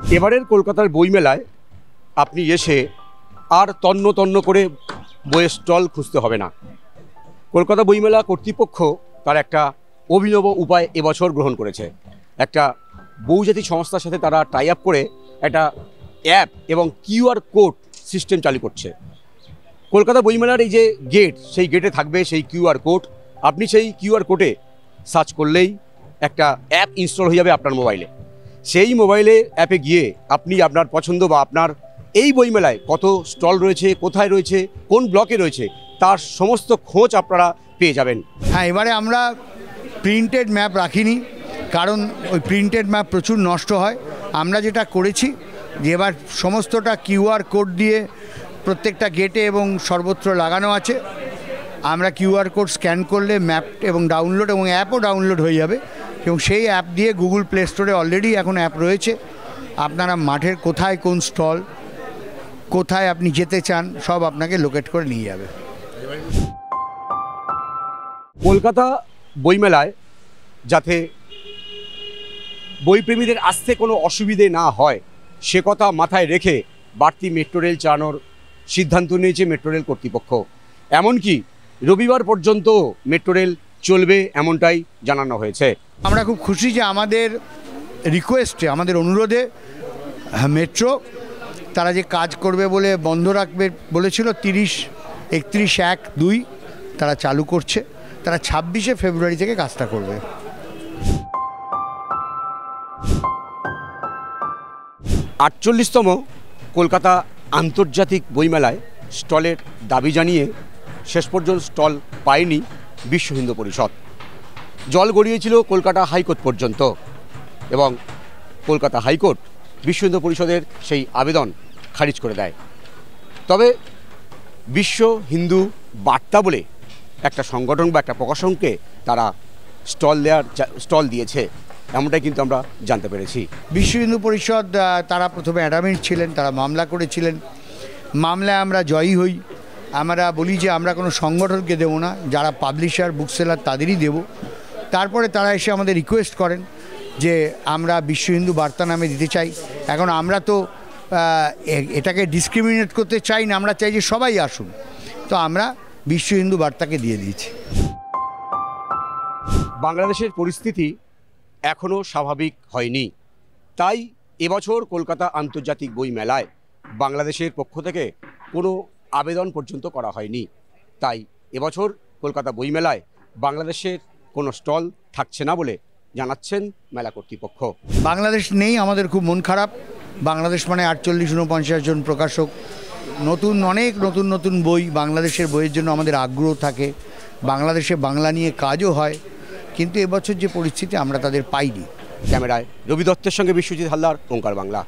এবারের কলকাতার বইমেলায় আপনি এসে আর তন্ন তন্ন করে বইয়ের স্টল খুঁজতে হবে না। কলকাতা বইমেলা কর্তৃপক্ষ তার একটা অভিনব উপায় এবছর গ্রহণ করেছে। একটা বহুজাতিক সংস্থার সাথে তারা টাই আপ করে একটা অ্যাপ এবং কিউআর কোড সিস্টেম চালু করছে। কলকাতা বইমেলার এই যে গেট, সেই গেটে থাকবে সেই কিউআর কোড। আপনি সেই কিউআর কোডে সার্চ করলেই একটা অ্যাপ ইনস্টল হয়ে যাবে আপনার মোবাইলে। সেই মোবাইলে অ্যাপে গিয়ে আপনি আপনার পছন্দ বা আপনার এই বইমেলায় কত স্টল রয়েছে, কোথায় রয়েছে, কোন ব্লকে রয়েছে, তার সমস্ত খোঁজ আপনারা পেয়ে যাবেন। হ্যাঁ, এবারে আমরা প্রিন্টেড ম্যাপ রাখিনি, কারণ ওই প্রিন্টেড ম্যাপ প্রচুর নষ্ট হয়। আমরা যেটা করেছি যে এবার সমস্তটা কিউআর কোড দিয়ে প্রত্যেকটা গেটে এবং সর্বত্র লাগানো আছে। আমরা কিউআর কোড স্ক্যান করলে ম্যাপ এবং ডাউনলোড এবং অ্যাপও ডাউনলোড হয়ে যাবে, এবং সেই অ্যাপ দিয়ে গুগল প্লে স্টোরে অলরেডি এখন অ্যাপ রয়েছে। আপনারা মাঠের কোথায় কোন স্টল, কোথায় আপনি যেতে চান, সব আপনাকে লোকেট করে নিয়ে যাবে। কলকাতা বইমেলায় যাতে বইপ্রেমীদের আসতে কোনো অসুবিধে না হয় সে কথা মাথায় রেখে বাড়তি মেট্রো রেল চালানোর সিদ্ধান্ত নিয়েছে মেট্রো রেল কর্তৃপক্ষ। এমনকি রবিবার পর্যন্ত মেট্রো রেল চলবে এমনটাই জানানো হয়েছে। আমরা খুব খুশি যে আমাদের রিকোয়েস্টে, আমাদের অনুরোধে মেট্রো তারা যে কাজ করবে বলে বন্ধ রাখবে বলেছিল 31/1/2 তারা চালু করছে। তারা 26শে ফেব্রুয়ারি থেকে কাজটা করবে। আটচল্লিশতম কলকাতা আন্তর্জাতিক বইমেলায় স্টলের দাবি জানিয়ে শেষ পর্যন্ত স্টল পায়নি বিশ্ব হিন্দু পরিষদ। জল গড়িয়েছিল কলকাতা হাইকোর্ট পর্যন্ত, এবং কলকাতা হাইকোর্ট বিশ্ব হিন্দু পরিষদের সেই আবেদন খারিজ করে দেয়। তবে বিশ্ব হিন্দু বার্তা বলে একটা সংগঠন বা একটা প্রকাশনকে তারা স্টল দিয়েছে, এমনটাই কিন্তু আমরা জানতে পেরেছি। বিশ্ব হিন্দু পরিষদ তারা প্রথমে অ্যাডামেন্ট ছিলেন, তারা মামলা করেছিলেন। মামলায় আমরা জয়ী হই। আমরা বলি যে আমরা কোনো সংগঠনকে দেবো না, যারা পাবলিশার, বুক সেলার তাদেরই দেব। তারপরে তারা এসে আমাদের রিকোয়েস্ট করেন যে আমরা বিশ্ব হিন্দু বার্তা নামে দিতে চাই। এখন আমরা তো এটাকে ডিসক্রিমিনেট করতে চাই না, আমরা চাই যে সবাই আসুন। তো আমরা বিশ্ব হিন্দু বার্তাকে দিয়ে দিয়েছি। বাংলাদেশের পরিস্থিতি এখনও স্বাভাবিক হয়নি, তাই এবছর কলকাতা আন্তর্জাতিক বই মেলায় বাংলাদেশের পক্ষ থেকে কোনো আবেদন পর্যন্ত করা হয়নি। তাই এবছর কলকাতা বইমেলায় বাংলাদেশের কোনো স্টল থাকছে না বলে জানাচ্ছেন মেলা কর্তৃপক্ষ। বাংলাদেশ নেই, আমাদের খুব মন খারাপ। বাংলাদেশ মানে 48-49 জন প্রকাশক, অনেক নতুন বই, বাংলাদেশের বইয়ের জন্য আমাদের আগ্রহ থাকে। বাংলাদেশে বাংলা নিয়ে কাজও হয়, কিন্তু এবছর যে পরিস্থিতি আমরা তাদের পাইনি। ক্যামেরায় রবি দত্তের সঙ্গে বিশ্বজিৎ হালদার, ওঙ্কার বাংলা।